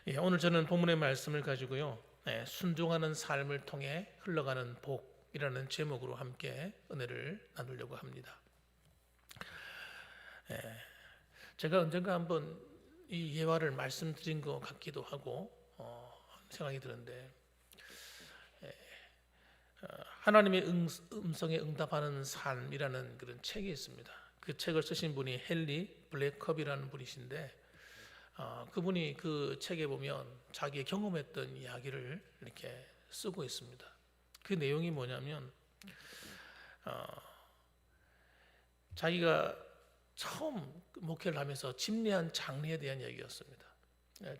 오늘 저는 본문의 말씀을 가지고요, 순종하는 삶을 통해 흘러가는 복이라는 제목으로 함께 은혜를 나누려고 합니다. 제가 언젠가 한번 이 예화를 말씀드린 것 같기도 하고 생각이 드는데, 하나님의 음성에 응답하는 삶이라는 그런 책이 있습니다. 그 책을 쓰신 분이 헨리 블랙컵이라는 분이신데, 그분이 그 책에 보면 자기의 경험했던 이야기를 이렇게 쓰고 있습니다. 그 내용이 뭐냐면, 자기가 처음 목회를 하면서 집례한 장례에 대한 이야기였습니다.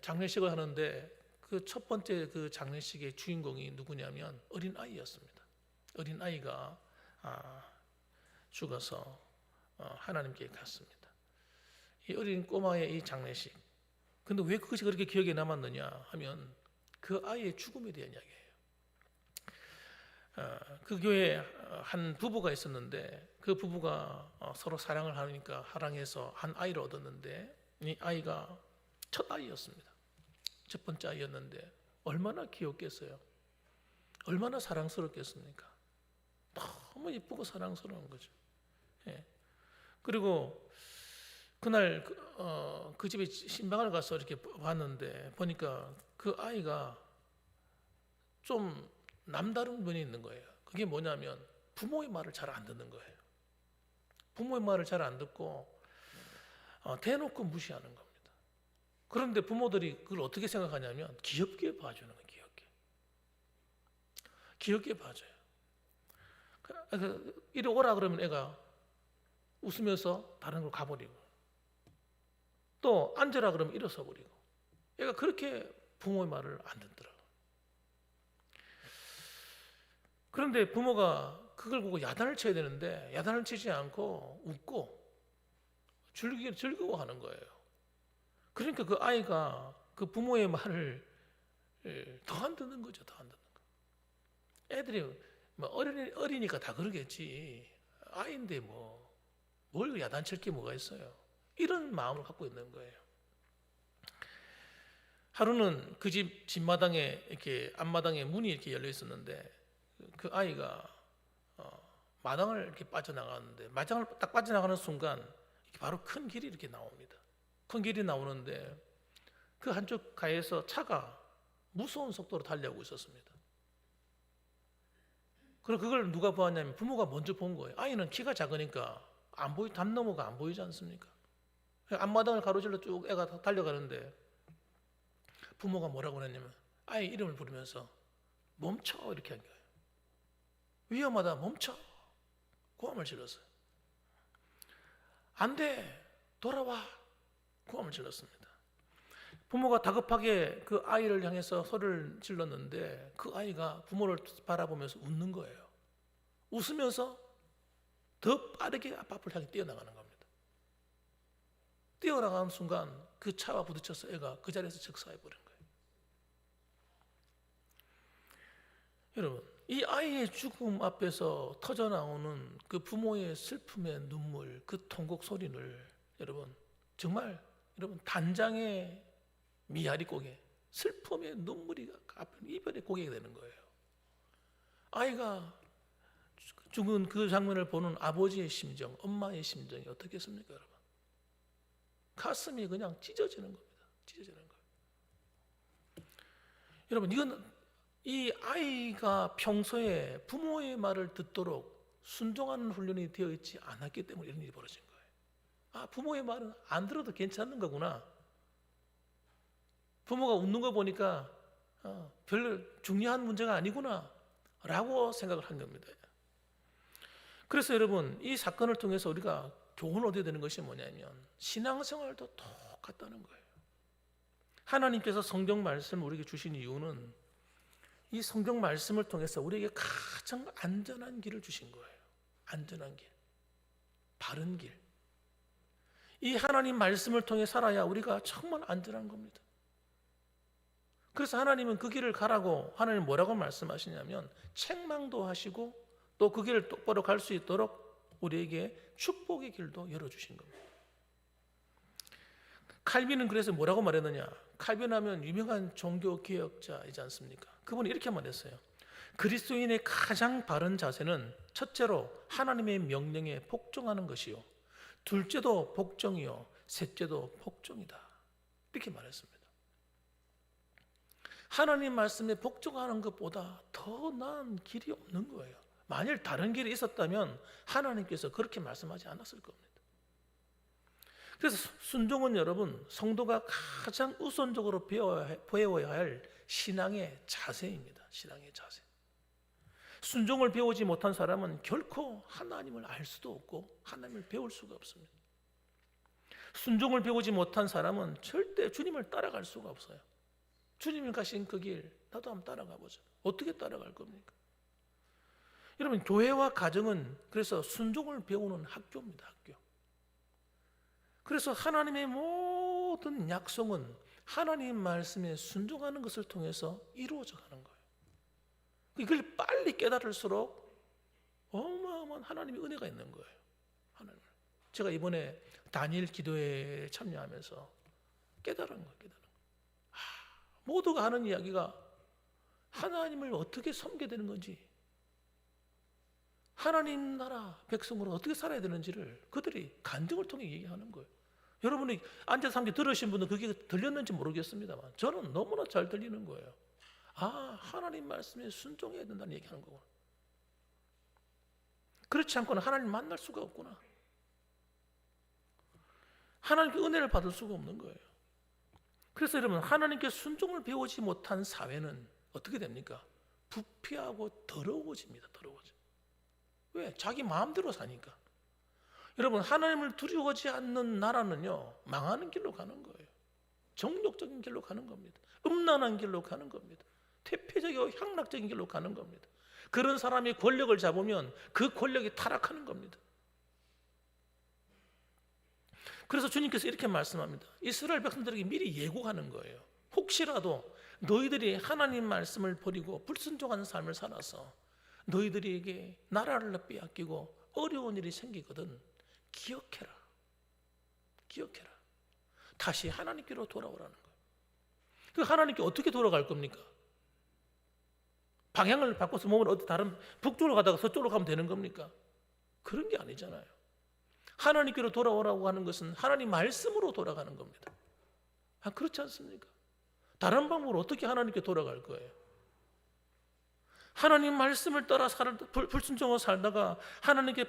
장례식을 하는데 그 첫 번째 그 장례식의 주인공이 누구냐면 어린 아이였습니다. 어린 아이가 죽어서 하나님께 갔습니다. 이 어린 꼬마의 이 장례식, 근데 왜 그것이 그렇게 기억에 남았느냐 하면 그 아이의 죽음에 대한 이야기예요. 그 교회에 한 부부가 있었는데, 그 부부가 서로 사랑을 하니까 사랑해서 한 아이를 얻었는데, 이 아이가 첫 아이였습니다. 첫 번째 아이였는데 얼마나 귀엽겠어요. 얼마나 사랑스럽겠습니까. 너무 예쁘고 사랑스러운 거죠. 그리고 그날 그 집에 신방을 가서 이렇게 봤는데, 보니까 그 아이가 좀 남다른 면이 있는 거예요. 그게 뭐냐면 부모의 말을 잘 안 듣는 거예요. 부모의 말을 잘 안 듣고 대놓고 무시하는 겁니다. 그런데 부모들이 그걸 어떻게 생각하냐면 귀엽게 봐주는 거예요. 귀엽게 봐줘요. 이리 오라 그러면 애가 웃으면서 다른 걸 가버리고, 또 앉으라 그러면 일어서 버리고, 얘가 그렇게 부모의 말을 안 듣더라고요. 그런데 부모가 그걸 보고 야단을 쳐야 되는데 야단을 치지 않고 웃고 즐거워하는 거예요. 그러니까 그 아이가 그 부모의 말을 더 안 듣는 거죠. 더 안 듣는 거. 애들이 뭐 어리니까 다 그러겠지. 아이인데 뭘 야단칠 게 뭐가 있어요. 이런 마음을 갖고 있는 거예요. 하루는 그 집 뒷마당에 이렇게 앞마당에 문이 이렇게 열려 있었는데, 그 아이가 마당을 이렇게 빠져나가는데, 마당을 딱 빠져나가는 순간 바로 큰 길이 이렇게 나옵니다. 큰 길이 나오는데 그 한쪽 가에서 차가 무서운 속도로 달려오고 있었습니다. 그리고 그걸 누가 보았냐면 부모가 먼저 본 거예요. 아이는 키가 작으니까 담 너머가 안 보이지 않습니까? 앞마당을 가로질러 쭉 애가 달려가는데, 부모가 뭐라고 했냐면 아이 이름을 부르면서 멈춰 이렇게 한 거예요. 위험하다, 멈춰. 고함을 질렀어요. 안 돼, 돌아와. 고함을 질렀습니다. 부모가 다급하게 그 아이를 향해서 소리를 질렀는데, 그 아이가 부모를 바라보면서 웃는 거예요. 웃으면서 더 빠르게 앞을 향해 뛰어나가는 겁니다. 뛰어나가는 순간 그 차와 부딪혀서 애가 그 자리에서 즉사해버린 거예요. 여러분, 이 아이의 죽음 앞에서 터져나오는 그 부모의 슬픔의 눈물, 그 통곡 소리를 여러분 단장의 미아리 고개, 슬픔의 눈물이 앞에 이별의 고개가 되는 거예요. 아이가 죽은 그 장면을 보는 아버지의 심정, 엄마의 심정이 어떻겠습니까, 여러분? 가슴이 그냥 찢어지는 겁니다. 찢어지는 거예요. 여러분, 이 아이가 평소에 부모의 말을 듣도록 순종하는 훈련이 되어 있지 않았기 때문에 이런 일이 벌어진 거예요. 부모의 말은 안 들어도 괜찮은 거구나. 부모가 웃는 거 보니까 별로 중요한 문제가 아니구나 라고 생각을 한 겁니다. 그래서 여러분, 이 사건을 통해서 우리가 교훈을 얻어야 되는 것이 뭐냐면 신앙생활도 똑같다는 거예요. 하나님께서 성경 말씀을 우리에게 주신 이유는 이 성경 말씀을 통해서 우리에게 가장 안전한 길을 주신 거예요. 안전한 길, 바른 길. 이 하나님 말씀을 통해 살아야 우리가 정말 안전한 겁니다. 그래서 하나님은 그 길을 가라고, 하나님 뭐라고 말씀하시냐면 책망도 하시고 또 그 길을 똑바로 갈 수 있도록 우리에게 축복의 길도 열어주신 겁니다. 칼빈은 그래서 뭐라고 말했느냐? 칼빈 하면 유명한 종교 개혁자이지 않습니까? 그분이 이렇게 말했어요. 그리스도인의 가장 바른 자세는 첫째로 하나님의 명령에 복종하는 것이요, 둘째도 복종이요, 셋째도 복종이다. 이렇게 말했습니다. 하나님 말씀에 복종하는 것보다 더 나은 길이 없는 거예요. 만일 다른 길이 있었다면 하나님께서 그렇게 말씀하지 않았을 겁니다. 그래서 순종은 여러분, 성도가 가장 우선적으로 배워야 할 신앙의 자세입니다. 신앙의 자세. 순종을 배우지 못한 사람은 결코 하나님을 알 수도 없고 하나님을 배울 수가 없습니다. 순종을 배우지 못한 사람은 절대 주님을 따라갈 수가 없어요. 주님이 가신 그 길 나도 한번 따라가 보자. 어떻게 따라갈 겁니까? 여러분, 교회와 가정은 그래서 순종을 배우는 학교입니다. 학교. 그래서 하나님의 모든 약속은 하나님 말씀에 순종하는 것을 통해서 이루어져 가는 거예요. 이걸 빨리 깨달을수록 어마어마한 하나님의 은혜가 있는 거예요. 하나님. 제가 이번에 다니엘 기도회에 참여하면서 깨달은 거예요. 모두가 하는 이야기가 하나님을 어떻게 섬겨야 되는 건지, 하나님 나라 백성으로 어떻게 살아야 되는지를 그들이 간증을 통해 얘기하는 거예요. 여러분이 앉아서 함께 들으신 분은 그게 들렸는지 모르겠습니다만 저는 너무나 잘 들리는 거예요. 아, 하나님 말씀에 순종해야 된다는 얘기하는 거구나. 그렇지 않고는 하나님 만날 수가 없구나. 하나님께 은혜를 받을 수가 없는 거예요. 그래서 여러분, 하나님께 순종을 배우지 못한 사회는 어떻게 됩니까? 부패하고 더러워집니다. 더러워져. 왜? 자기 마음대로 사니까. 여러분, 하나님을 두려워하지 않는 나라는요, 망하는 길로 가는 거예요. 정욕적인 길로 가는 겁니다. 음란한 길로 가는 겁니다. 퇴폐적이고 향락적인 길로 가는 겁니다. 그런 사람이 권력을 잡으면 그 권력이 타락하는 겁니다. 그래서 주님께서 이렇게 말씀합니다. 이스라엘 백성들에게 미리 예고하는 거예요. 혹시라도 너희들이 하나님 말씀을 버리고 불순종하는 삶을 살아서 너희들에게 나라를 빼앗기고 어려운 일이 생기거든 기억해라. 기억해라. 다시 하나님께로 돌아오라는 거예요. 그 하나님께 어떻게 돌아갈 겁니까? 방향을 바꿔서 몸을 어디 다른 북쪽으로 가다가 서쪽으로 가면 되는 겁니까? 그런 게 아니잖아요. 하나님께로 돌아오라고 하는 것은 하나님 말씀으로 돌아가는 겁니다. 아, 그렇지 않습니까? 다른 방법으로 어떻게 하나님께 돌아갈 거예요? 하나님 말씀을 따라 불순종하고 살다가 하나님께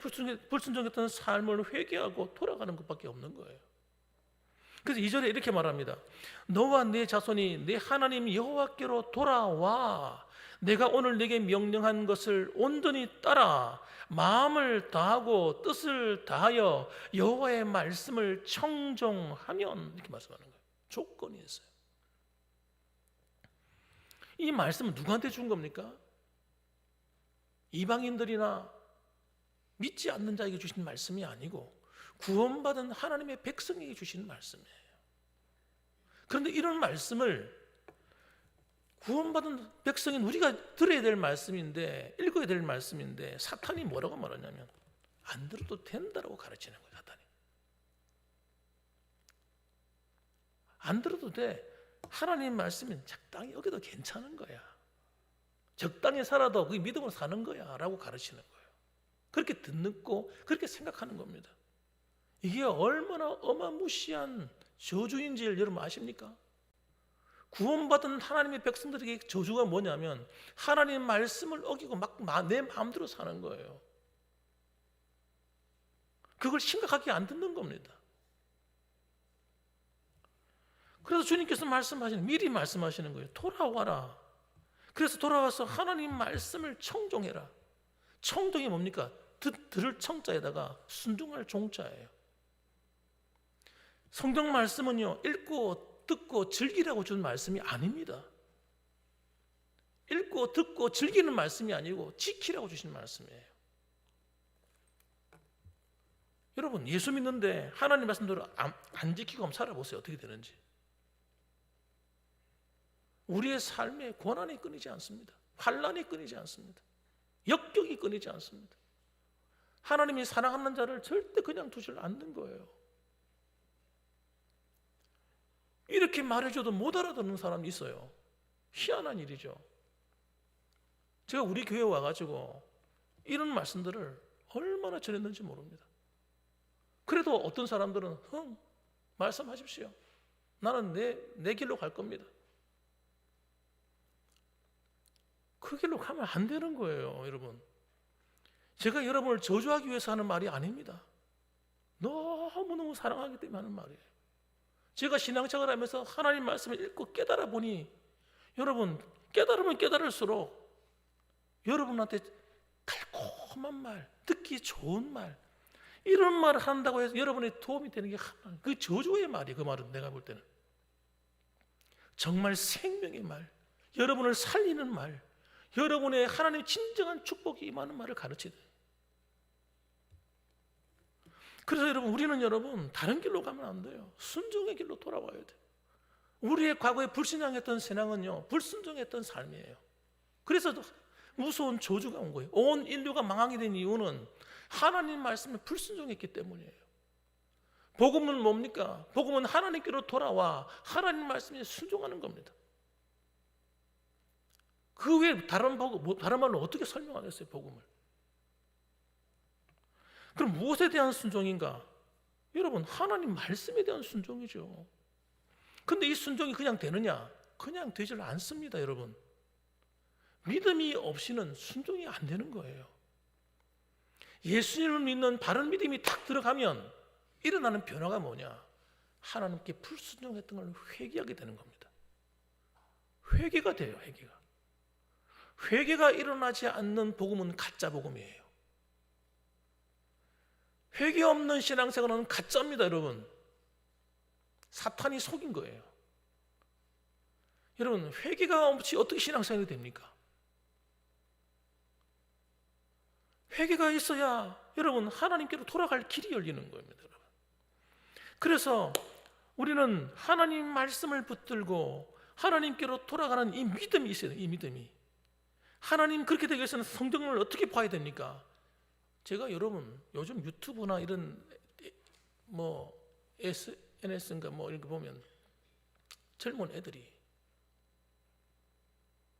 불순종했던 삶을 회개하고 돌아가는 것밖에 없는 거예요. 그래서 2절에 이렇게 말합니다. 너와 네 자손이 네 하나님 여호와께로 돌아와 내가 오늘 내게 명령한 것을 온전히 따라 마음을 다하고 뜻을 다하여 여호와의 말씀을 청종하면, 이렇게 말씀하는 거예요. 조건이 있어요. 이 말씀은 누구한테 준 겁니까? 이방인들이나 믿지 않는 자에게 주신 말씀이 아니고 구원받은 하나님의 백성에게 주신 말씀이에요. 그런데 이런 말씀을 구원받은 백성인 우리가 들어야 될 말씀인데, 읽어야 될 말씀인데 사탄이 뭐라고 말하냐면 안 들어도 된다라고 가르치는 거예요. 사탄이 안 들어도 돼. 하나님 말씀은 적당히 여기도 괜찮은 거야. 적당히 살아도 그 믿음으로 사는 거야 라고 가르치는 거예요. 그렇게 듣고 그렇게 생각하는 겁니다. 이게 얼마나 어마무시한 저주인지를 여러분 아십니까? 구원받은 하나님의 백성들에게 저주가 뭐냐면 하나님 말씀을 어기고 막 내 마음대로 사는 거예요. 그걸 심각하게 안 듣는 겁니다. 그래서 주님께서 미리 말씀하시는 거예요. 돌아와라. 그래서 돌아와서 하나님 말씀을 청종해라. 청종이 뭡니까? 들을 청자에다가 순종할 종자예요. 성경 말씀은요, 읽고 듣고 즐기라고 준 말씀이 아닙니다. 읽고 듣고 즐기는 말씀이 아니고 지키라고 주신 말씀이에요. 여러분, 예수 믿는데 하나님 말씀대로 안 지키고 한번 살아보세요. 어떻게 되는지. 우리의 삶에 고난이 끊이지 않습니다. 환난이 끊이지 않습니다. 역경이 끊이지 않습니다. 하나님이 사랑하는 자를 절대 그냥 두질 않는 거예요. 이렇게 말해줘도 못 알아듣는 사람이 있어요. 희한한 일이죠. 제가 우리 교회에 와가지고 이런 말씀들을 얼마나 전했는지 모릅니다. 그래도 어떤 사람들은 말씀하십시오. 나는 내 길로 갈 겁니다. 그 길로 가면 안 되는 거예요, 여러분. 제가 여러분을 저주하기 위해서 하는 말이 아닙니다. 너무너무 사랑하기 때문에 하는 말이에요. 제가 신앙생활을 하면서 하나님 말씀을 읽고 깨달아 보니 여러분, 깨달으면 깨달을수록 여러분한테 달콤한 말, 듣기 좋은 말, 이런 말을 한다고 해서 여러분의 도움이 되는 게 하나, 그 저주의 말이에요. 그 말은 내가 볼 때는 정말 생명의 말, 여러분을 살리는 말, 여러분의 하나님의 진정한 축복이 임하는 말을 가르치는. 그래서 우리는 여러분 다른 길로 가면 안 돼요. 순종의 길로 돌아와야 돼요. 우리의 과거에 불신앙했던 신앙은요, 불순종했던 삶이에요. 그래서 무서운 저주가 온 거예요. 온 인류가 망하게 된 이유는 하나님 말씀에 불순종했기 때문이에요. 복음은 뭡니까? 복음은 하나님께로 돌아와 하나님 말씀에 순종하는 겁니다. 그 외에 다른 말로 어떻게 설명하겠어요, 복음을? 그럼 무엇에 대한 순종인가? 여러분, 하나님 말씀에 대한 순종이죠. 근데 이 순종이 그냥 되느냐? 그냥 되질 않습니다, 여러분. 믿음이 없이는 순종이 안 되는 거예요. 예수님을 믿는 바른 믿음이 딱 들어가면 일어나는 변화가 뭐냐? 하나님께 불순종했던 걸 회개하게 되는 겁니다. 회개가 돼요, 회개가. 회개가 일어나지 않는 복음은 가짜 복음이에요. 회개 없는 신앙생활은 가짜입니다, 여러분. 사탄이 속인 거예요. 여러분, 회개가 없이 어떻게 신앙생활이 됩니까? 회개가 있어야 여러분 하나님께로 돌아갈 길이 열리는 겁니다, 여러분. 그래서 우리는 하나님 말씀을 붙들고 하나님께로 돌아가는 이 믿음이 있어야 돼요. 이 믿음이. 하나님 그렇게 되기 위해서는 성경을 어떻게 봐야 됩니까? 제가 여러분 요즘 유튜브나 이런 SNS인가 이런 거 보면 젊은 애들이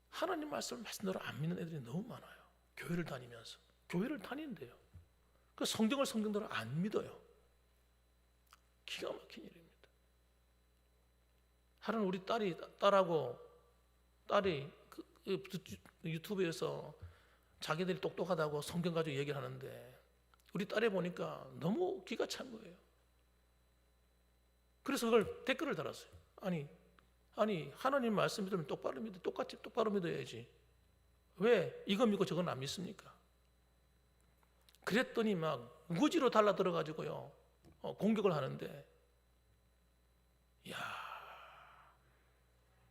하나님 말씀대로 안 믿는 애들이 너무 많아요. 교회를 다니면서. 교회를 다닌대요. 그 성경을 성경대로 안 믿어요. 기가 막힌 일입니다. 하루는 우리 딸이 유튜브에서 자기들이 똑똑하다고 성경 가지고 얘기를 하는데 우리 딸이 보니까 너무 기가 찬 거예요. 그래서 그걸 댓글을 달았어요. 아니 하나님 말씀 믿으면 똑바로 믿어야지. 왜 이거 믿고 저건 안 믿습니까? 그랬더니 막 무지로 달라들어가지고요 공격을 하는데,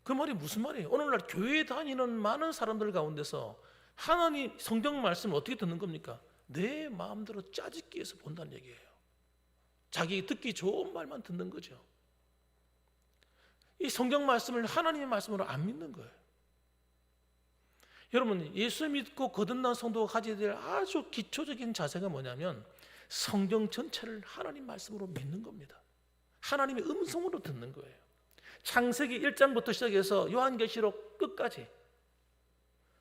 그 말이 무슨 말이에요? 오늘날 교회에 다니는 많은 사람들 가운데서 하나님 성경 말씀을 어떻게 듣는 겁니까? 내 마음대로 짜집기 위해서 본다는 얘기예요. 자기 듣기 좋은 말만 듣는 거죠. 이 성경 말씀을 하나님의 말씀으로 안 믿는 거예요. 여러분, 예수 믿고 거듭난 성도가 가져야 될 아주 기초적인 자세가 뭐냐면 성경 전체를 하나님 말씀으로 믿는 겁니다. 하나님의 음성으로 듣는 거예요. 창세기 1장부터 시작해서 요한계시록 끝까지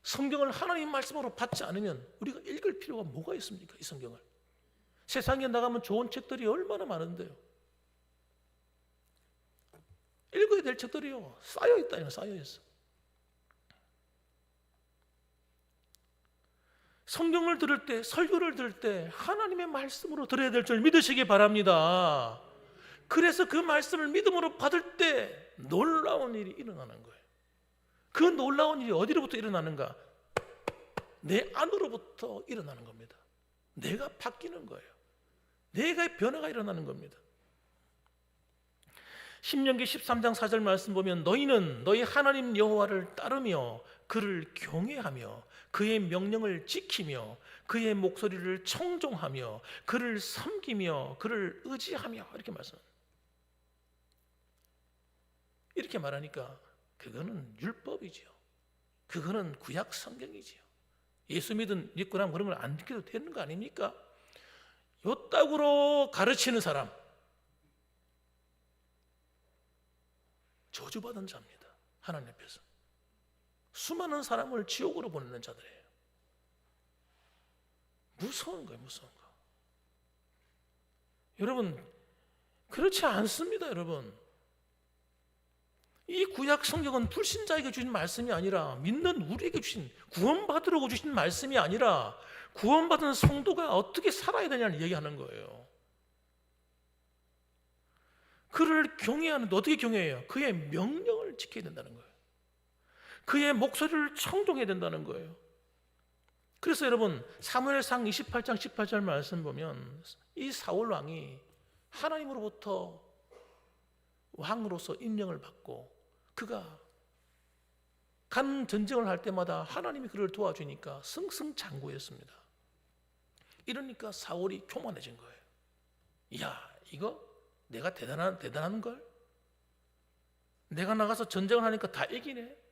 성경을 하나님 말씀으로 받지 않으면 우리가 읽을 필요가 뭐가 있습니까? 이 성경을. 세상에 나가면 좋은 책들이 얼마나 많은데요. 읽어야 될 책들이요 쌓여있다. 쌓여있어. 성경을 들을 때, 설교를 들을 때 하나님의 말씀으로 들어야 될 줄 믿으시기 바랍니다. 그래서 그 말씀을 믿음으로 받을 때 놀라운 일이 일어나는 거예요. 그 놀라운 일이 어디로부터 일어나는가? 내 안으로부터 일어나는 겁니다. 내가 바뀌는 거예요. 내가 변화가 일어나는 겁니다. 신명기 13장 4절 말씀 보면 너희는 너희 하나님 여호와를 따르며 그를 경외하며 그의 명령을 지키며 그의 목소리를 청종하며 그를 섬기며 그를 의지하며 이렇게 말씀합니다. 이렇게 말하니까 그거는 율법이죠. 그거는 구약 성경이죠. 예수 믿고 나면 그런 걸 안 지켜도 되는 거 아닙니까? 요따구로 가르치는 사람, 저주받은 자입니다. 하나님 앞에서 수많은 사람을 지옥으로 보내는 자들이에요. 무서운 거예요, 무서운 거. 여러분, 그렇지 않습니다, 여러분. 이 구약 성경은 불신자에게 주신 말씀이 아니라 믿는 우리에게 주신, 구원받으려고 주신 말씀이 아니라 구원받은 성도가 어떻게 살아야 되냐를 얘기하는 거예요. 그를 경외하는데 어떻게 경외해요? 그의 명령을 지켜야 된다는 거예요. 그의 목소리를 청종해야 된다는 거예요. 그래서 여러분, 사무엘상 28장 18절 말씀 보면 이 사울 왕이 하나님으로부터 왕으로서 임명을 받고 그가 간 전쟁을 할 때마다 하나님이 그를 도와주니까 승승장구했습니다. 이러니까 사울이 교만해진 거예요. 야, 이거 내가 대단한 걸? 내가 나가서 전쟁을 하니까 다 이기네.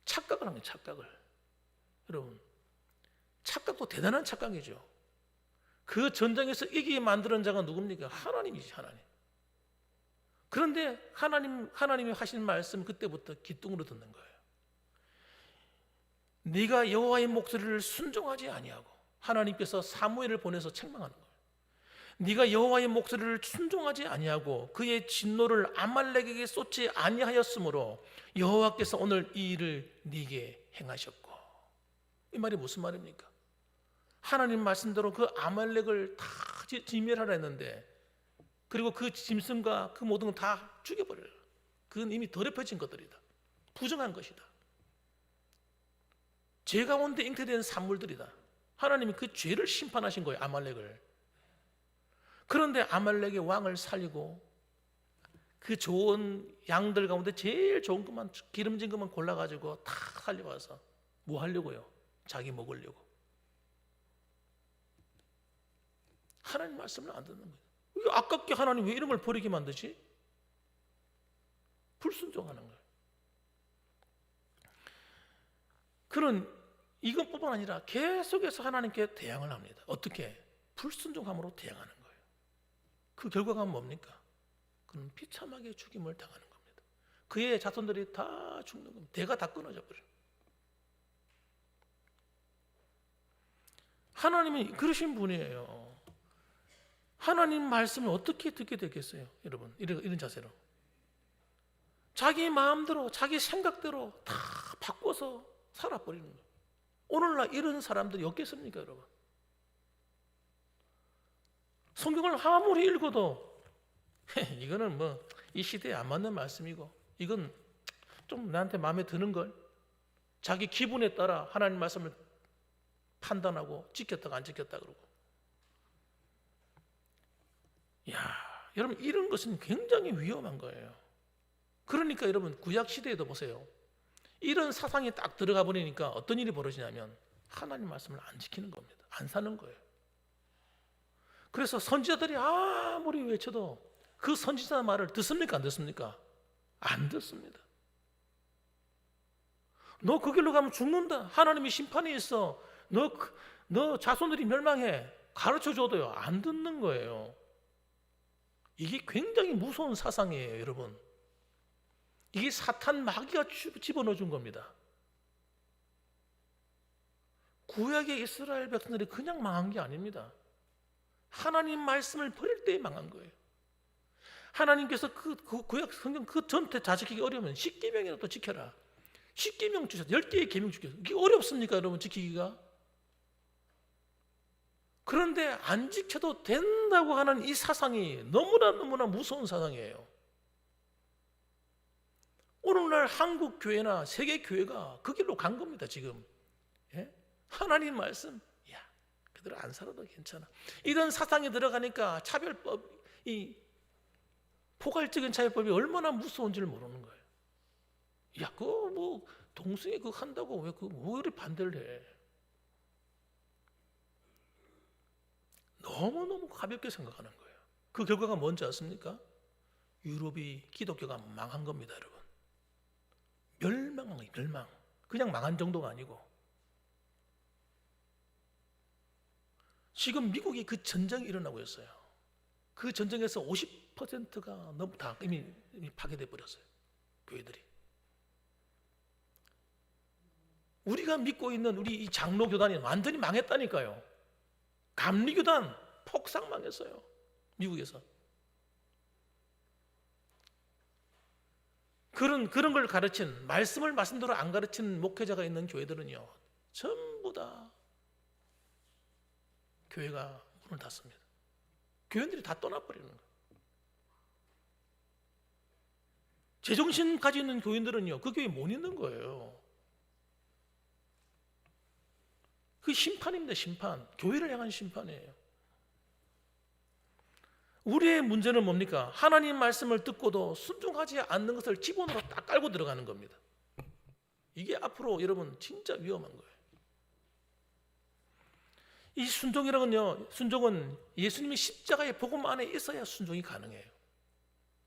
착각을 한 거예요, 착각을. 여러분, 착각도 대단한 착각이죠. 그 전쟁에서 이기게 만드는 자가 누굽니까? 하나님이지, 하나님. 그런데 하나님이 하신 말씀 그때부터 기뚱으로 듣는 거예요. 네가 여호와의 목소리를 순종하지 아니하고, 하나님께서 사무엘을 보내서 책망하는 거예요. 네가 여호와의 목소리를 순종하지 아니하고 그의 진노를 아말렉에게 쏟지 아니하였으므로 여호와께서 오늘 이 일을 네게 행하셨고. 이 말이 무슨 말입니까? 하나님 말씀대로 그 아말렉을 다 진멸하라 했는데, 그리고 그 짐승과 그 모든 걸 다 죽여버려요. 그건 이미 더럽혀진 것들이다. 부정한 것이다. 죄 가운데 잉태된 산물들이다. 하나님이 그 죄를 심판하신 거예요, 아말렉을. 그런데 아말렉의 왕을 살리고 그 좋은 양들 가운데 제일 좋은 것만, 기름진 것만 골라가지고 다 살려와서 뭐 하려고요? 자기 먹으려고. 하나님 말씀을 안 듣는 거예요. 아깝게 하나님 왜 이런 걸 버리게 만드지? 불순종하는 거예요. 그런 이것뿐만 아니라 계속해서 하나님께 대항을 합니다. 어떻게? 불순종함으로 대항하는 거예요. 그 결과가 뭡니까? 그는 비참하게 죽임을 당하는 겁니다. 그의 자손들이 다 죽는 겁니다. 대가 다 끊어져 버려요. 하나님이 그러신 분이에요. 하나님 말씀을 어떻게 듣게 되겠어요, 여러분? 이런 자세로 자기 마음대로, 자기 생각대로 다 바꿔서 살아버리는 거예요. 오늘날 이런 사람들이 없겠습니까, 여러분? 성경을 아무리 읽어도 이거는 뭐 이 시대에 안 맞는 말씀이고, 이건 좀 나한테 마음에 드는 걸, 자기 기분에 따라 하나님 말씀을 판단하고 지켰다가 안 지켰다 그러고. 야, 여러분, 이런 것은 굉장히 위험한 거예요. 그러니까 여러분, 구약 시대에도 보세요. 이런 사상이 딱 들어가 버리니까 어떤 일이 벌어지냐면 하나님 말씀을 안 지키는 겁니다. 안 사는 거예요. 그래서 선지자들이 아무리 외쳐도 그 선지자 말을 듣습니까, 안 듣습니까? 안 듣습니다. 너 그 길로 가면 죽는다. 하나님이 심판이 있어. 너 자손들이 멸망해. 가르쳐줘도요, 안 듣는 거예요. 이게 굉장히 무서운 사상이에요, 여러분. 이게 사탄 마귀가 집어넣어 준 겁니다. 구약의 이스라엘 백성들이 그냥 망한 게 아닙니다. 하나님 말씀을 버릴 때 망한 거예요. 하나님께서 그 구약 성경 그 전체 다 지키기 어려우면 10계명이라도 지켜라. 10계명 주셔서 10개의 계명 주셔서 이게 어렵습니까, 여러분, 지키기가? 그런데 안 지켜도 된다고 하는 이 사상이 너무나 무서운 사상이에요. 오늘날 한국 교회나 세계 교회가 그 길로 간 겁니다, 지금. 예? 하나님 말씀, 야, 그대로 안 살아도 괜찮아. 이런 사상이 들어가니까 차별법, 이 포괄적인 차별법이 얼마나 무서운지를 모르는 거예요. 야, 그거 뭐 동성애 그거 한다고 왜 이렇게 반대를 해? 너무너무 가볍게 생각하는 거예요. 그 결과가 뭔지 아십니까? 유럽이 기독교가 망한 겁니다, 여러분. 멸망한 거예요, 멸망. 그냥 망한 정도가 아니고. 지금 미국이 그 전쟁이 일어나고 있어요. 그 전쟁에서 90%가 너무 다 이미 파괴돼 버렸어요. 교회들이. 우리가 믿고 있는 우리 이 장로교단이 완전히 망했다니까요. 감리교단 폭삭 망했어요. 미국에서. 그런 걸 가르친, 말씀을 말씀대로 안 가르치는 목회자가 있는 교회들은요, 전부 다 교회가 문을 닫습니다. 교인들이 다 떠나버리는 거예요. 제정신 가지고 있는 교인들은요, 그 교회에 못 있는 거예요. 그 심판입니다, 심판. 교회를 향한 심판이에요. 우리의 문제는 뭡니까? 하나님 말씀을 듣고도 순종하지 않는 것을 기본으로 딱 깔고 들어가는 겁니다. 이게 앞으로 여러분 진짜 위험한 거예요. 이 순종이라는요, 순종은 예수님이 십자가의 복음 안에 있어야 순종이 가능해요.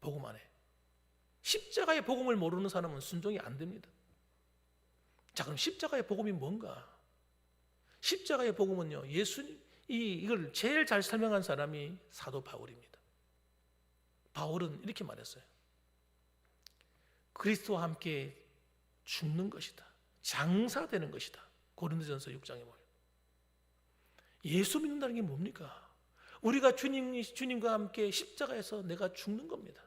복음 안에. 십자가의 복음을 모르는 사람은 순종이 안 됩니다. 자, 그럼 십자가의 복음이 뭔가? 십자가의 복음은요, 이걸 제일 잘 설명한 사람이 사도 바울입니다. 바울은 이렇게 말했어요. 그리스도와 함께 죽는 것이다. 장사되는 것이다. 고린도전서 6장에 보면. 예수 믿는다는 게 뭡니까? 우리가 주님과 함께 십자가에서 내가 죽는 겁니다.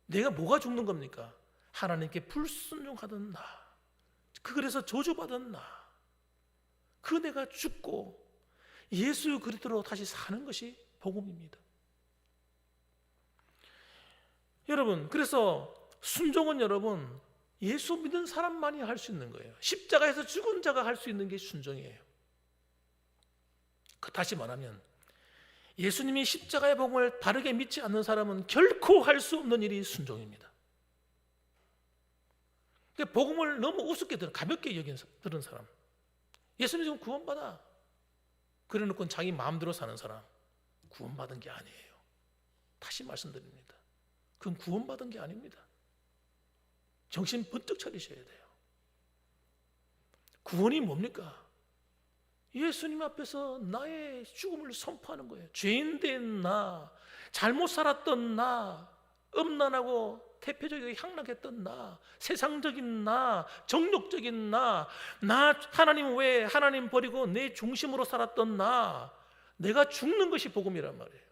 내가 뭐가 죽는 겁니까? 하나님께 불순종하던 나, 그래서 저주받은 나, 그 내가 죽고 예수 그리스도로 다시 사는 것이 복음입니다. 여러분, 그래서 순종은 여러분 예수 믿는 사람만이 할 수 있는 거예요. 십자가에서 죽은 자가 할 수 있는 게 순종이에요. 다시 말하면 예수님이 십자가의 복음을 바르게 믿지 않는 사람은 결코 할 수 없는 일이 순종입니다. 복음을 너무 우습게 가볍게 들은 사람, 예수님 지금 구원받아, 그래놓고 자기 마음대로 사는 사람, 구원받은 게 아니에요. 다시 말씀드립니다. 그건 구원받은 게 아닙니다. 정신 번뜩 차리셔야 돼요. 구원이 뭡니까? 예수님 앞에서 나의 죽음을 선포하는 거예요. 죄인된 나, 잘못 살았던 나, 음란하고 대표적이게 향락했던 나, 세상적인 나, 정욕적인 나 하나님 외에 하나님 버리고 내 중심으로 살았던 나, 내가 죽는 것이 복음이란 말이에요.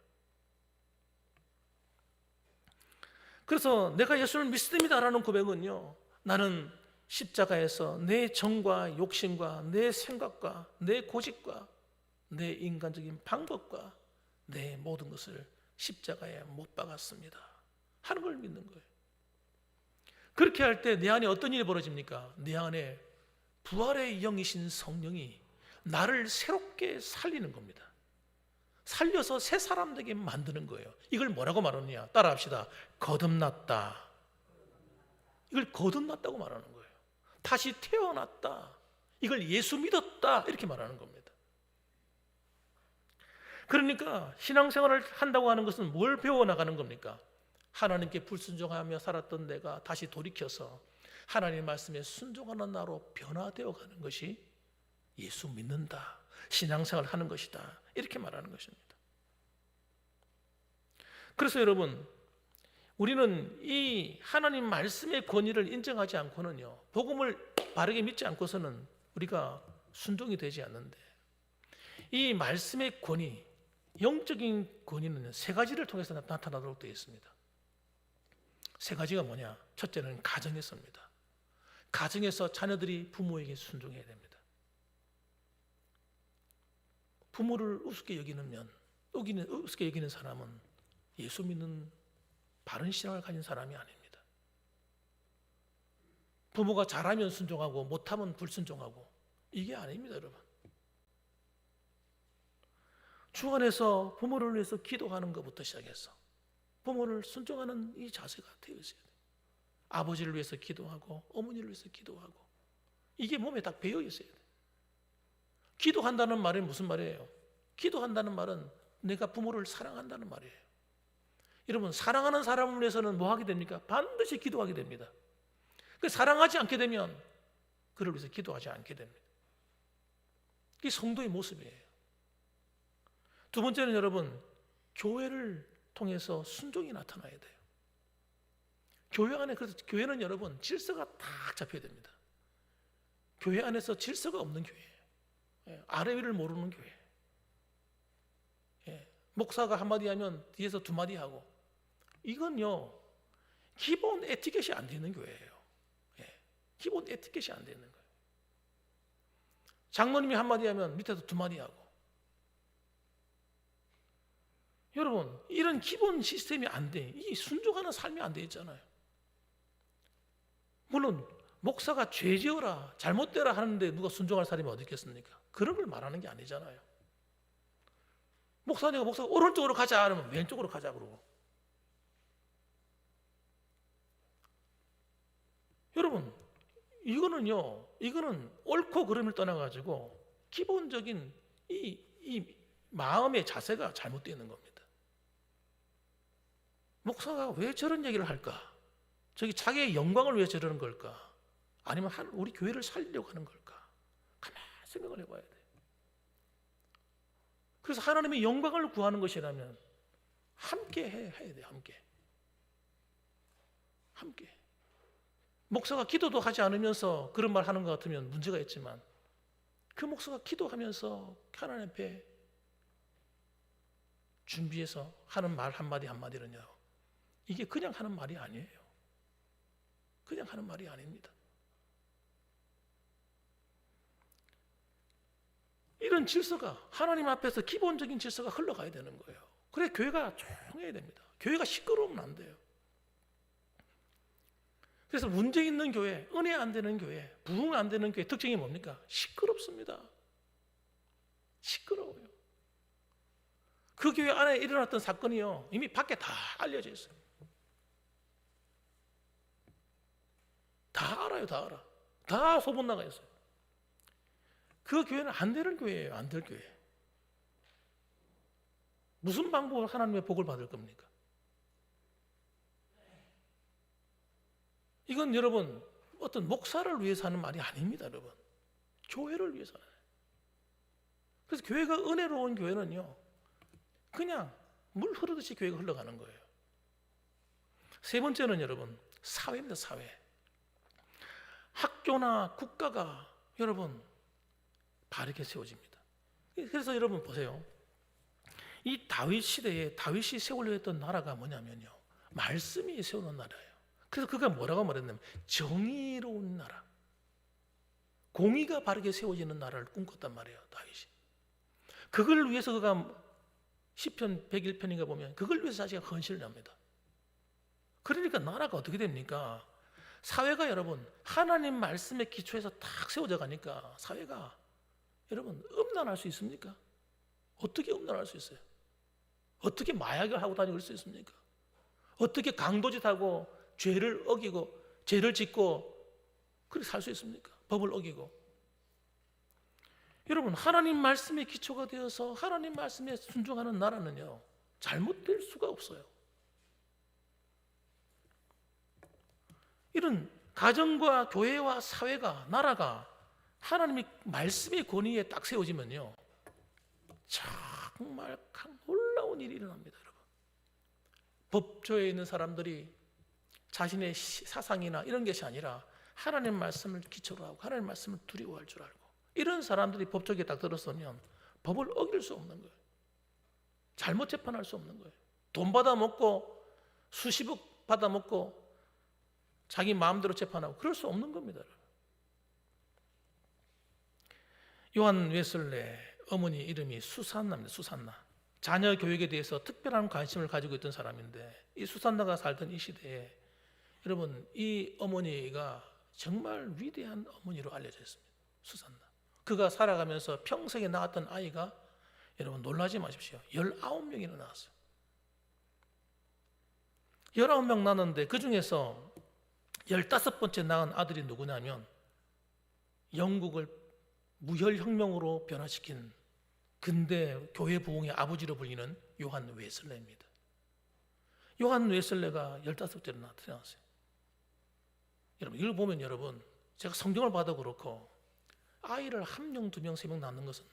그래서 내가 예수를 믿습니다라는 고백은요, 나는 십자가에서 내 정과 욕심과 내 생각과 내 고집과 내 인간적인 방법과 내 모든 것을 십자가에 못 박았습니다 하는 걸 믿는 거예요. 그렇게 할 때 내 안에 어떤 일이 벌어집니까? 내 안에 부활의 영이신 성령이 나를 새롭게 살리는 겁니다. 살려서 새 사람 되게 만드는 거예요. 이걸 뭐라고 말하느냐? 따라합시다. 거듭났다. 이걸 거듭났다고 말하는 거예요. 다시 태어났다. 이걸 예수 믿었다. 이렇게 말하는 겁니다. 그러니까 신앙생활을 한다고 하는 것은 뭘 배워나가는 겁니까? 하나님께 불순종하며 살았던 내가 다시 돌이켜서 하나님의 말씀에 순종하는 나로 변화되어 가는 것이 예수 믿는다, 신앙생활을 하는 것이다, 이렇게 말하는 것입니다. 그래서 여러분, 우리는 이 하나님 말씀의 권위를 인정하지 않고는요, 복음을 바르게 믿지 않고서는 우리가 순종이 되지 않는데, 이 말씀의 권위, 영적인 권위는 세 가지를 통해서 나타나도록 되어 있습니다. 세 가지가 뭐냐? 첫째는 가정에서입니다. 가정에서 자녀들이 부모에게 순종해야 됩니다. 부모를 우습게 우습게 여기는 사람은 예수 믿는 바른 신앙을 가진 사람이 아닙니다. 부모가 잘하면 순종하고 못하면 불순종하고, 이게 아닙니다, 여러분. 주 안에서 부모를 위해서 기도하는 것부터 시작해서 부모를 순종하는 이 자세가 되어 있어야 돼요. 아버지를 위해서 기도하고 어머니를 위해서 기도하고, 이게 몸에 딱 배어 있어야 돼요. 기도한다는 말은 무슨 말이에요? 기도한다는 말은 내가 부모를 사랑한다는 말이에요. 여러분, 사랑하는 사람을 위해서는 뭐 하게 됩니까? 반드시 기도하게 됩니다. 사랑하지 않게 되면 그를 위해서 기도하지 않게 됩니다. 이게 성도의 모습이에요. 두 번째는 여러분, 교회를 통해서 순종이 나타나야 돼요. 교회 안에, 그래서 교회는 여러분 질서가 딱 잡혀야 됩니다. 교회 안에서 질서가 없는 교회, 아래 위를 모르는 교회, 목사가 한마디 하면 뒤에서 두 마디 하고, 이건요 기본 에티켓이 안 되는 교회예요. 기본 에티켓이 안 되는 거예요. 장로님이 한마디 하면 밑에서 두 마디 하고, 여러분 이런 기본 시스템이 안 돼. 이 순종하는 삶이 안 돼 있잖아요. 물론 목사가 죄 지어라 잘못되라 하는데 누가 순종할 사람이 어디 있겠습니까? 그런 걸 말하는 게 아니잖아요. 목사가 오른쪽으로 가자 하면 왼쪽으로 가자 그러고. 여러분 이거는 옳고 그름을 떠나가지고 기본적인 이 마음의 자세가 잘못되어 있는 겁니다. 목사가 왜 저런 얘기를 할까? 저기 자기의 영광을 위해 저러는 걸까? 아니면 우리 교회를 살리려고 하는 걸까? 가만히 생각을 해봐야 돼요. 그래서 하나님의 영광을 구하는 것이라면 함께 해야 돼요. 함께. 목사가 기도도 하지 않으면서 그런 말 하는 것 같으면 문제가 있지만, 그 목사가 기도하면서 하나님 앞에 준비해서 하는 말 한마디는요, 이게 그냥 하는 말이 아니에요. 그냥 하는 말이 아닙니다. 이런 질서가 하나님 앞에서 기본적인 질서가 흘러가야 되는 거예요. 그래 교회가 조용해야 됩니다. 교회가 시끄러우면 안 돼요. 그래서 문제 있는 교회, 은혜 안 되는 교회, 부흥 안 되는 교회 특징이 뭡니까? 시끄럽습니다. 시끄러워요. 그 교회 안에 일어났던 사건이요, 이미 밖에 다 알려져 있어요. 다 알아요. 다 알아. 다 소문 나가 있어요. 그 교회는 안 되는 교회예요. 안 될 교회. 무슨 방법으로 하나님의 복을 받을 겁니까? 이건 여러분 어떤 목사를 위해서 하는 말이 아닙니다. 여러분 교회를 위해서 하는. 그래서 교회가 은혜로운 교회는요, 그냥 물 흐르듯이 교회가 흘러가는 거예요. 세 번째는 여러분 사회입니다. 사회. 학교나 국가가 여러분 바르게 세워집니다. 그래서 여러분 보세요. 이 다윗 시대에 다윗이 세우려 했던 나라가 뭐냐면요, 말씀이 세우는 나라예요. 그래서 그가 뭐라고 말했냐면 정의로운 나라, 공의가 바르게 세워지는 나라를 꿈꿨단 말이에요. 다윗이. 그걸 위해서 그가 시편 101편인가 보면 그걸 위해서 자기가 헌신을 합니다. 그러니까 나라가 어떻게 됩니까? 사회가 여러분 하나님 말씀의 기초에서 딱 세워져 가니까 사회가 여러분 음란할 수 있습니까? 어떻게 음란할 수 있어요? 어떻게 마약을 하고 다니고 그럴 수 있습니까? 어떻게 강도짓하고 죄를 어기고 죄를 짓고 그렇게 살 수 있습니까? 법을 어기고. 여러분 하나님 말씀의 기초가 되어서 하나님 말씀에 순종하는 나라는요 잘못될 수가 없어요. 이런 가정과 교회와 사회가, 나라가 하나님의 말씀의 권위에 딱 세워지면요 정말 놀라운 일이 일어납니다. 여러분 법조에 있는 사람들이 자신의 사상이나 이런 것이 아니라 하나님 말씀을 기초로 하고 하나님 말씀을 두려워할 줄 알고, 이런 사람들이 법조계에 딱 들었으면 법을 어길 수 없는 거예요. 잘못 재판할 수 없는 거예요. 돈 받아먹고 수십억 받아먹고 자기 마음대로 재판하고 그럴 수 없는 겁니다. 요한 웨슬레 어머니 이름이 수산나입니다. 수산나. 자녀 교육에 대해서 특별한 관심을 가지고 있던 사람인데, 이 수산나가 살던 이 시대에 여러분 이 어머니가 정말 위대한 어머니로 알려져 있습니다. 수산나. 그가 살아가면서 평생에 낳았던 아이가 여러분 놀라지 마십시오. 19명이나 낳았어요. 19명 낳았는데 그 중에서 15번째 낳은 아들이 누구냐면 영국을 무혈혁명으로 변화시킨 근대 교회 부흥의 아버지로 불리는 요한 웨슬레입니다. 요한 웨슬레가 15번째로 태어났어요. 여러분 이걸 보면 여러분 제가 성경을 봐도 그렇고 아이를 1명, 2명, 3명 낳는 것은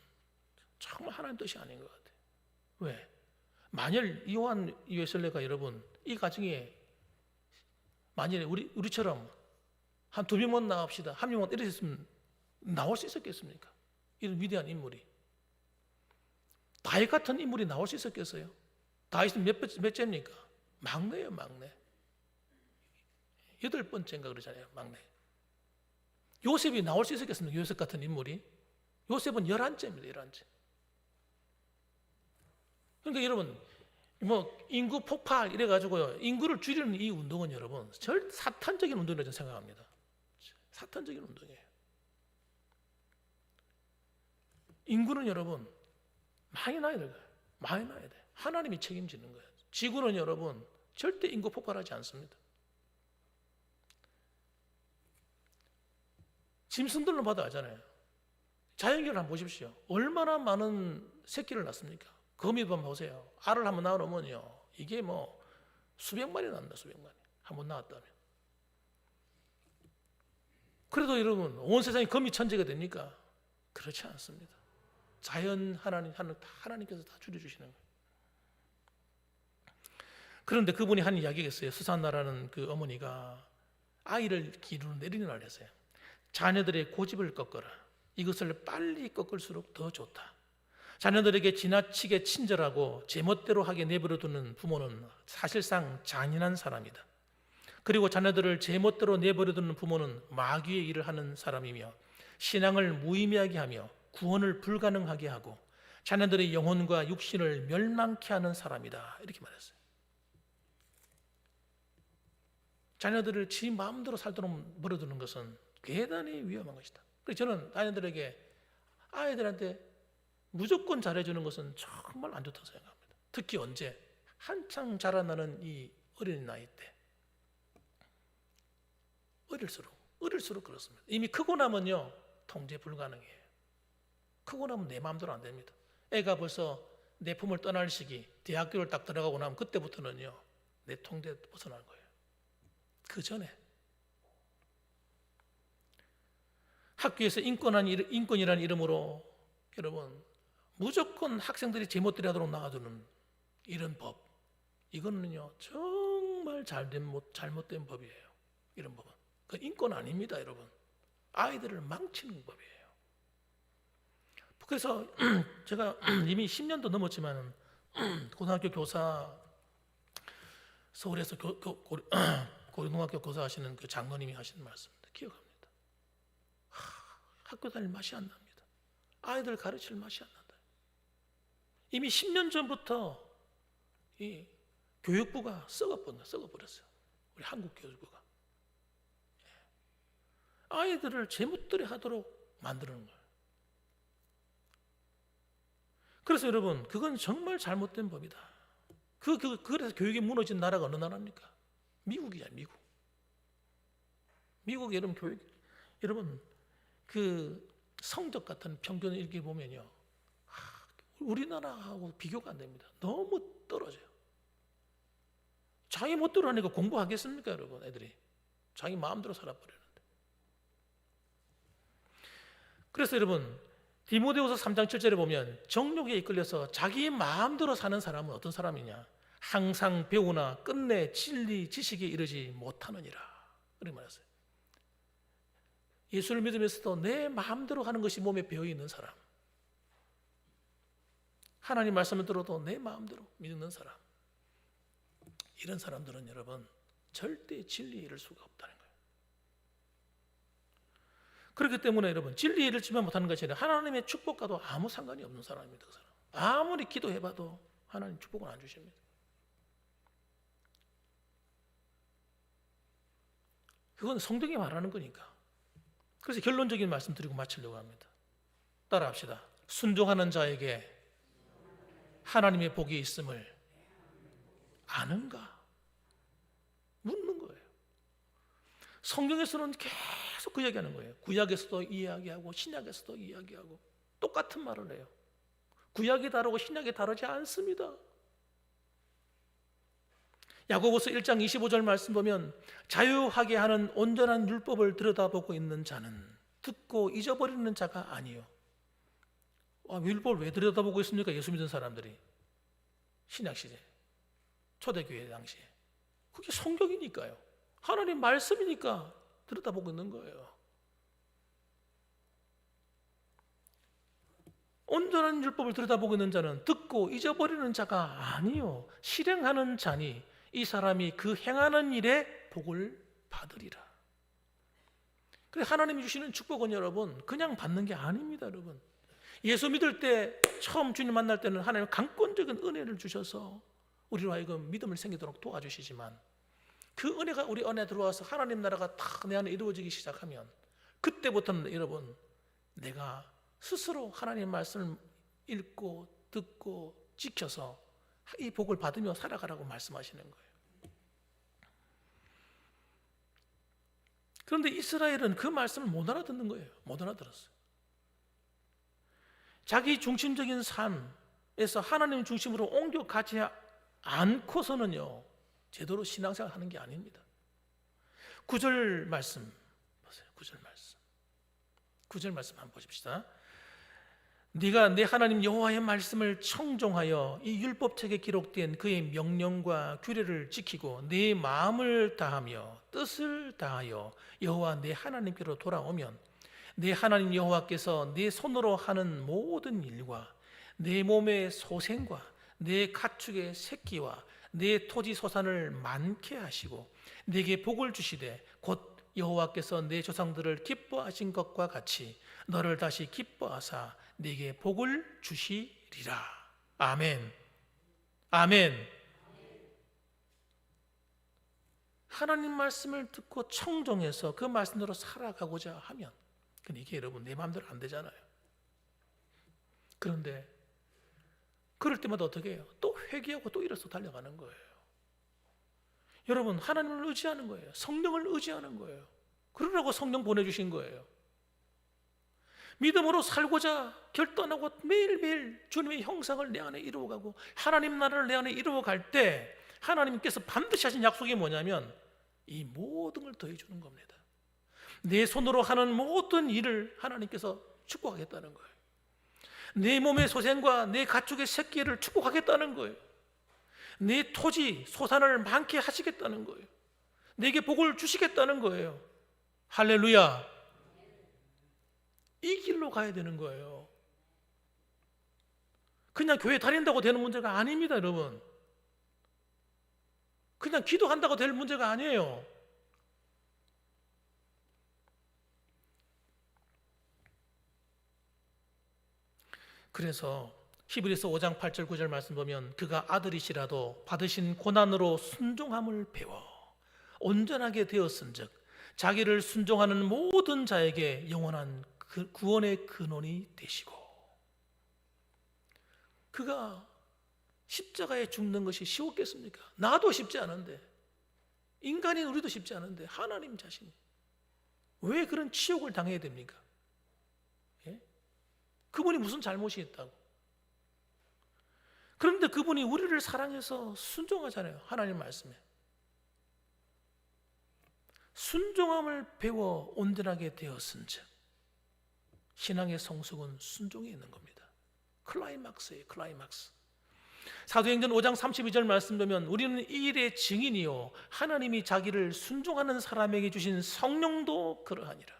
정말 하나님 뜻이 아닌 것 같아요. 왜? 만일 요한 웨슬레가 여러분 이 가정에 만일에 우리처럼 한 2명만 나옵시다. 1명만 이랬으면 나올 수 있었겠습니까? 이런 위대한 인물이. 다윗 같은 인물이 나올 수 있었겠어요? 다윗은 몇째입니까? 막내예요, 막내. 8번째인가 그러잖아요, 막내. 요셉이 나올 수 있었겠습니까? 요셉 같은 인물이. 요셉은 11째입니다, 11째. 그러니까 여러분, 인구 폭발 이래가지고요, 인구를 줄이는 이 운동은 여러분, 사탄적인 운동이라고 저는 생각합니다. 사탄적인 운동이에요. 인구는 여러분, 많이 나야 돼요. 많이 나야 돼. 하나님이 책임지는 거예요. 지구는 여러분, 절대 인구 폭발하지 않습니다. 짐승들로 봐도 알잖아요. 자연계를 한번 보십시오. 얼마나 많은 새끼를 낳습니까? 거미 한번 보세요. 알을 한번 낳아놓으면요, 이게 수백 마리 낳는다, 수백 마리. 한번 낳았다면. 그래도 여러분, 온 세상이 거미 천재가 됩니까? 그렇지 않습니다. 자연 하나님께서 다 줄여주시는 거예요. 그런데 그분이 한 이야기가 있어요. 수산나라는 그 어머니가 아이를 기르는 어린이날을 했어요. 자녀들의 고집을 꺾어라. 이것을 빨리 꺾을수록 더 좋다. 자녀들에게 지나치게 친절하고 제멋대로 하게 내버려두는 부모는 사실상 잔인한 사람이다. 그리고 자녀들을 제멋대로 내버려두는 부모는 마귀의 일을 하는 사람이며 신앙을 무의미하게 하며 구원을 불가능하게 하고 자녀들의 영혼과 육신을 멸망케 하는 사람이다. 이렇게 말했어요. 자녀들을 지 마음대로 살도록 버려두는 것은 대단히 위험한 것이다. 그래서 저는 아이들한테 무조건 잘해주는 것은 정말 안 좋다고 생각합니다. 특히 언제? 한창 자라나는 이 어린 나이 때. 어릴수록 그렇습니다. 이미 크고 나면요, 통제 불가능해요. 크고 나면 내 마음대로 안 됩니다. 애가 벌써 내 품을 떠날 시기, 대학교를 딱 들어가고 나면 그때부터는요, 내 통제 벗어나는 거예요. 그 전에. 학교에서 인권이라는 이름으로 여러분 무조건 학생들이 제멋대로 하도록 나가주는 이런 법, 이거는요 정말 잘못된 법이에요. 이런 법은 그 인권 아닙니다, 여러분. 아이들을 망치는 법이에요. 그래서 제가 이미 10년도 넘었지만 고등학교 교사, 서울에서 고등학교 교사 하시는 그 장로님이 하시는 말씀입니다. 기억합니다. 학교 다닐 맛이 안 납니다. 아이들 가르칠 맛이 안 난다. 이미 10년 전부터 이 교육부가 썩어버렸어요. 우리 한국 교육부가. 아이들을 제멋대로 하도록 만드는 거예요. 그래서 여러분, 그건 정말 잘못된 법이다. 그래서 교육이 무너진 나라가 어느 나라입니까? 미국이야, 미국. 미국 여러분 그 성적 같은 평균을 이렇게 보면요, 우리나라하고 비교가 안 됩니다. 너무 떨어져요. 자기 멋대로 하니까 공부하겠습니까, 여러분? 애들이 자기 마음대로 살아버리는데. 그래서 여러분, 디모데후서 3장 7절에 보면 정욕에 이끌려서 자기 마음대로 사는 사람은 어떤 사람이냐? 항상 배우나 끝내 진리 지식에 이르지 못하느니라. 이렇게 말했어요. 예수를 믿으면서도 내 마음대로 하는 것이 몸에 배어있는 사람, 하나님 말씀을 들어도 내 마음대로 믿는 사람, 이런 사람들은 여러분 절대 진리에 이를 수가 없다는 거예요. 그렇기 때문에 여러분, 진리에 이르지만 못하는 것이 아니라 하나님의 축복과도 아무 상관이 없는 사람입니다. 그 사람. 아무리 기도해봐도 하나님 축복은 안 주십니다. 그건 성경이 말하는 거니까. 그래서 결론적인 말씀 드리고 마치려고 합니다. 따라합시다. 순종하는 자에게 하나님의 복이 있음을 아는가? 묻는 거예요. 성경에서는 계속 그 이야기하는 거예요. 구약에서도 이야기하고 신약에서도 이야기하고 똑같은 말을 해요. 구약이 다르고 신약이 다르지 않습니다. 야고보서 1장 25절 말씀 보면 자유하게 하는 온전한 율법을 들여다보고 있는 자는 듣고 잊어버리는 자가 아니요. 율법을 왜 들여다보고 있습니까? 예수 믿는 사람들이. 신약시대 초대교회 당시에. 그게 성경이니까요. 하나님 말씀이니까 들여다보고 있는 거예요. 온전한 율법을 들여다보고 있는 자는 듣고 잊어버리는 자가 아니요 실행하는 자니 이 사람이 그 행하는 일에 복을 받으리라. 그래, 하나님이 주시는 축복은 여러분 그냥 받는 게 아닙니다. 여러분, 예수 믿을 때 처음 주님 만날 때는 하나님 강권적인 은혜를 주셔서 우리로 하여금 믿음을 생기도록 도와주시지만, 그 은혜가 우리 안에 들어와서 하나님 나라가 다 내 안에 이루어지기 시작하면 그때부터는 여러분 내가 스스로 하나님 말씀을 읽고 듣고 지켜서 이 복을 받으며 살아가라고 말씀하시는 거예요. 그런데 이스라엘은 그 말씀을 못 알아듣는 거예요. 못 알아들었어요. 자기 중심적인 삶에서 하나님 중심으로 옮겨가지 않고서는요 제대로 신앙생활 하는 게 아닙니다. 9절 말씀 보세요. 9절 말씀 한번 보십시다. 네가 내 하나님 여호와의 말씀을 청종하여 이 율법책에 기록된 그의 명령과 규례를 지키고 네 마음을 다하며 뜻을 다하여 여호와 내 하나님께로 돌아오면 내 하나님 여호와께서 네 손으로 하는 모든 일과 내 몸의 소생과 내 가축의 새끼와 내 토지 소산을 많게 하시고 네게 복을 주시되 곧 여호와께서 내 조상들을 기뻐하신 것과 같이 너를 다시 기뻐하사 네게 복을 주시리라. 아멘. 아멘. 하나님 말씀을 듣고 청종해서 그 말씀대로 살아가고자 하면, 근데 이게 여러분 내 마음대로 안 되잖아요. 그런데 그럴 때마다 어떻게 해요? 또 회개하고 또 일어서 달려가는 거예요. 여러분, 하나님을 의지하는 거예요. 성령을 의지하는 거예요. 그러라고 성령 보내주신 거예요. 믿음으로 살고자 결단하고 매일매일 주님의 형상을 내 안에 이루어가고 하나님 나라를 내 안에 이루어갈 때 하나님께서 반드시 하신 약속이 뭐냐면 이 모든 걸 더해주는 겁니다. 내 손으로 하는 모든 일을 하나님께서 축복하겠다는 거예요. 내 몸의 소생과 내 가축의 새끼를 축복하겠다는 거예요. 내 토지 소산을 많게 하시겠다는 거예요. 내게 복을 주시겠다는 거예요. 할렐루야. 이 길로 가야 되는 거예요. 그냥 교회 다닌다고 되는 문제가 아닙니다, 여러분. 그냥 기도한다고 될 문제가 아니에요. 그래서 히브리서 5장 8절 9절 말씀 보면 그가 아들이시라도 받으신 고난으로 순종함을 배워 온전하게 되었은즉 자기를 순종하는 모든 자에게 영원한 구원의 근원이 되시고. 그가 십자가에 죽는 것이 쉬웠겠습니까? 나도 쉽지 않은데, 인간인 우리도 쉽지 않은데 하나님 자신이 왜 그런 치욕을 당해야 됩니까? 예? 그분이 무슨 잘못이 있다고? 그런데 그분이 우리를 사랑해서 순종하잖아요. 하나님 말씀에 순종함을 배워 온전하게 되었은즉. 신앙의 성숙은 순종에 있는 겁니다. 클라이막스예요. 클라이막스. 사도행전 5장 32절 말씀 보면 우리는 이 일의 증인이요 하나님이 자기를 순종하는 사람에게 주신 성령도 그러하니라.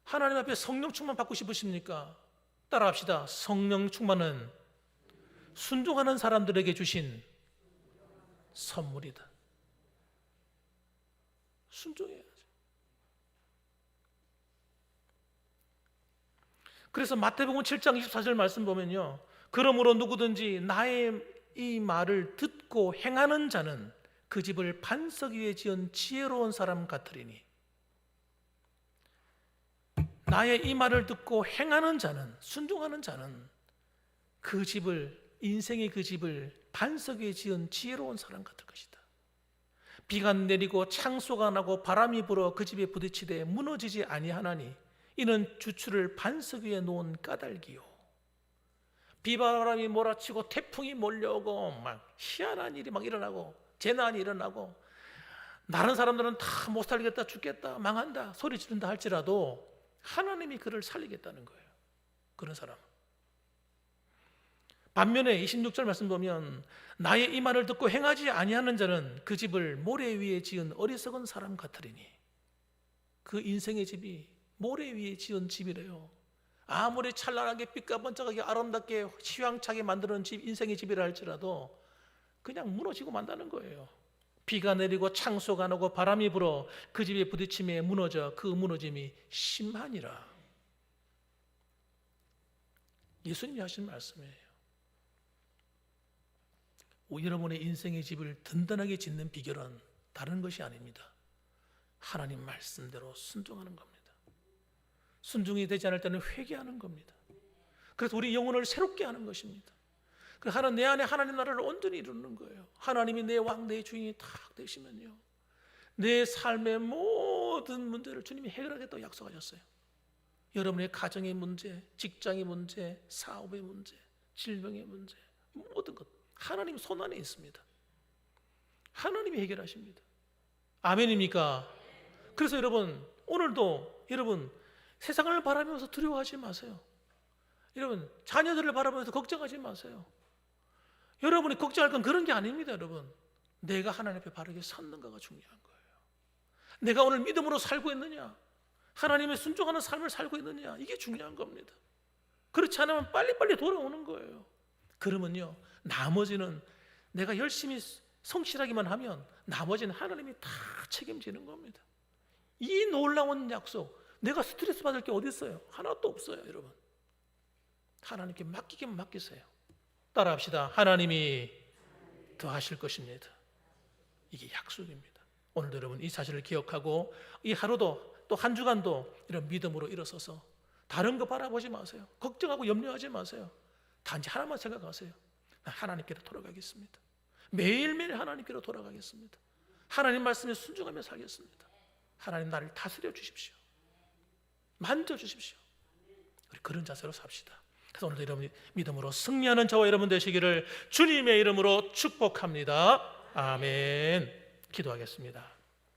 하나님 앞에 성령 충만 받고 싶으십니까? 따라합시다. 성령 충만은 순종하는 사람들에게 주신 선물이다. 순종해야죠. 그래서 마태복음 7장 24절 말씀 보면요, 그러므로 누구든지 나의 이 말을 듣고 행하는 자는 그 집을 반석 위에 지은 지혜로운 사람 같으리니. 나의 이 말을 듣고 행하는 자는, 순종하는 자는 그 집을, 인생의 그 집을 반석 위에 지은 지혜로운 사람 같을 것이다. 비가 내리고 창소가 나고 바람이 불어 그 집에 부딪히되 무너지지 아니하나니 이는 주추를 반석 위에 놓은 까닭이요. 비바람이 몰아치고 태풍이 몰려오고 막 희한한 일이 막 일어나고 재난이 일어나고 다른 사람들은 다 못 살겠다, 죽겠다, 망한다 소리 지른다 할지라도 하나님이 그를 살리겠다는 거예요. 그런 사람 반면에 26절 말씀 보면 나의 이 말을 듣고 행하지 아니하는 자는 그 집을 모래 위에 지은 어리석은 사람 같으리니. 그 인생의 집이 모래 위에 지은 집이래요. 아무리 찬란하게 빛깔번쩍하게 아름답게 휘황차게 만드는 집, 인생의 집이라 할지라도 그냥 무너지고 만다는 거예요. 비가 내리고 창수가 나고 바람이 불어 그 집에 부딪힘에 무너져 그 무너짐이 심하니라. 예수님이 하신 말씀이에요. 여러분의 인생의 집을 든든하게 짓는 비결은 다른 것이 아닙니다. 하나님 말씀대로 순종하는 겁니다. 순종이 되지 않을 때는 회개하는 겁니다. 그래서 우리 영혼을 새롭게 하는 것입니다. 내 안에 하나님 나라를 온전히 이루는 거예요. 하나님이 내 왕, 내 주인이 딱 되시면요, 내 삶의 모든 문제를 주님이 해결하겠다고 약속하셨어요. 여러분의 가정의 문제, 직장의 문제, 사업의 문제, 질병의 문제, 모든 것 하나님 손 안에 있습니다. 하나님이 해결하십니다. 아멘입니까? 그래서 여러분, 오늘도 여러분 세상을 바라보면서 두려워하지 마세요. 여러분 자녀들을 바라보면서 걱정하지 마세요. 여러분이 걱정할 건 그런 게 아닙니다. 여러분, 내가 하나님 앞에 바르게 섰는가가 중요한 거예요. 내가 오늘 믿음으로 살고 있느냐, 하나님의 순종하는 삶을 살고 있느냐, 이게 중요한 겁니다. 그렇지 않으면 빨리빨리 돌아오는 거예요. 그러면요, 나머지는 내가 열심히 성실하기만 하면 나머지는 하나님이 다 책임지는 겁니다. 이 놀라운 약속, 내가 스트레스 받을 게 어디 있어요? 하나도 없어요. 여러분, 하나님께 맡기기만 맡기세요. 따라합시다. 하나님이 더 하실 것입니다. 이게 약속입니다. 오늘도 여러분 이 사실을 기억하고 이 하루도 또 한 주간도 이런 믿음으로 일어서서 다른 거 바라보지 마세요. 걱정하고 염려하지 마세요. 단지 하나만 생각하세요. 하나님께로 돌아가겠습니다. 매일매일 하나님께로 돌아가겠습니다. 하나님 말씀에 순종하며 살겠습니다. 하나님 나를 다스려 주십시오. 만져주십시오. 우리 그런 자세로 삽시다. 그래서 오늘도 여러분 믿음으로 승리하는 저와 여러분 되시기를 주님의 이름으로 축복합니다. 아멘. 기도하겠습니다.